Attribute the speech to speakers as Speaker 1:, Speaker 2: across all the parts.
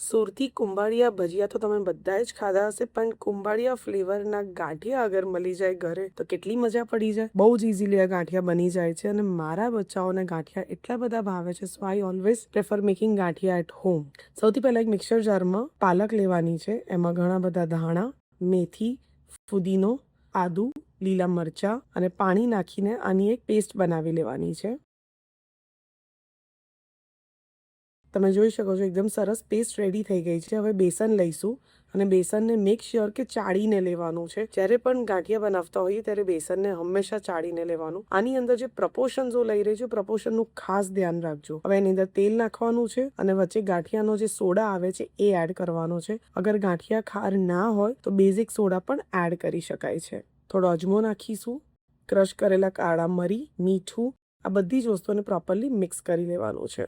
Speaker 1: સુરતી કુંભાળિયા ભજીયા તો તમે બધા જ ખાધા હશે, પણ કુંભાળિયા ફ્લેવરના ગાંઠિયા અગર મળી જાય ઘરે તો કેટલી મજા પડી જાય. બહુ જ ઇઝીલી આ ગાંઠિયા બની જાય છે અને મારા બચ્ચાઓને ગાંઠિયા એટલા બધા ભાવે છે, so I always prefer making gathiya at home. સૌથી પહેલા એક મિક્સર જારમાં પાલક લેવાની છે. એમાં ઘણા બધા ધાણા, મેથી, ફુદીનો, આદુ, લીલા મરચા અને પાણી નાખીને આની એક પેસ્ટ બનાવી લેવાની છે. તમે જોઈ શકો છો એકદમ સરસ પેસ્ટ રેડી થઈ ગઈ છે. હવે બેસન લઈશું અને બેસનને મેક શ્યોર કે ચાળીને લેવાનું છે. જ્યારે પણ ગાંઠિયા બનાવતા હોઈએ ત્યારે બેસનને હંમેશા ચાળીને લેવાનું. આની અંદર જે પ્રપોર્શન્સો લઈ રહી છે, પ્રપોર્શનનું ખાસ ધ્યાન રાખજો. હવે એની અંદર તેલ નાખવાનું છે અને વચ્ચે ગાંઠિયાનો જે સોડા આવે છે એ એડ કરવાનો છે. અગર ગાંઠિયા ખાર ના હોય તો બેઝિક સોડા પણ એડ કરી શકાય છે. થોડો અજમો નાખીશું, ક્રશ કરેલા કાળા મરી, મીઠું, આ બધી જ વસ્તુઓને પ્રોપરલી મિક્સ કરી લેવાનું છે.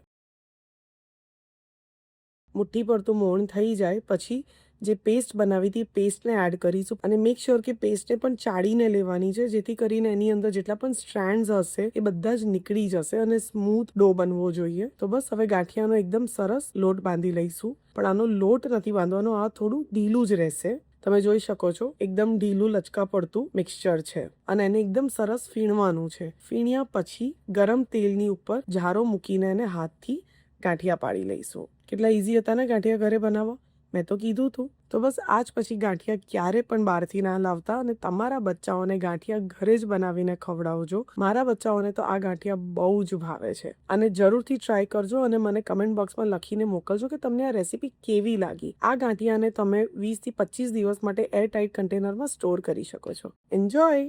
Speaker 1: મુઠ્ઠી પડતું મોણ થઈ જાય પછી જે પેસ્ટ બનાવી હતી પેસ્ટને એડ કરીશું અને મેક શ્યોર કે પેસ્ટને પણ ચાળીને લેવાની છે, જેથી કરીને એની અંદર જેટલા પણ સ્ટ્રેન્ડ્સ હશે એ બધા જ નીકળી જશે અને સ્મૂથ ડો બનવો જોઈએ. તો બસ હવે ગાંઠિયાનો એકદમ સરસ લોટ બાંધી લઈશું, પણ આનો લોટ નથી બાંધવાનો, આ થોડું ઢીલું જ રહેશે. તમે જોઈ શકો છો એકદમ ઢીલું લચકા પડતું મિક્સચર છે અને એને એકદમ સરસ ફીણવાનું છે. ફીણ્યા પછી ગરમ તેલની ઉપર જારો મૂકીને એને હાથથી ગાંઠિયા પાડી લઈશું. કેટલા ઇઝી હતા ને ગાંઠિયા ઘરે બનાવવા, મેં તો કીધું હતું. તો બસ આજ પછી ગાંઠિયા ક્યારે પણ બહારથી ના લાવતા અને તમારા બચ્ચાઓને ગાંઠિયા ઘરે જ બનાવીને ખવડાવજો. મારા બચ્ચાઓને તો આ ગાંઠિયા બહુ જ ભાવે છે અને જરૂરથી ટ્રાય કરજો અને મને કમેન્ટ બોક્સમાં લખીને મોકલજો કે તમને આ રેસીપી કેવી લાગી. આ ગાંઠિયાને તમે 20 થી 25 દિવસ માટે એરટાઇટ કન્ટેનરમાં સ્ટોર કરી શકો છો. એન્જોય.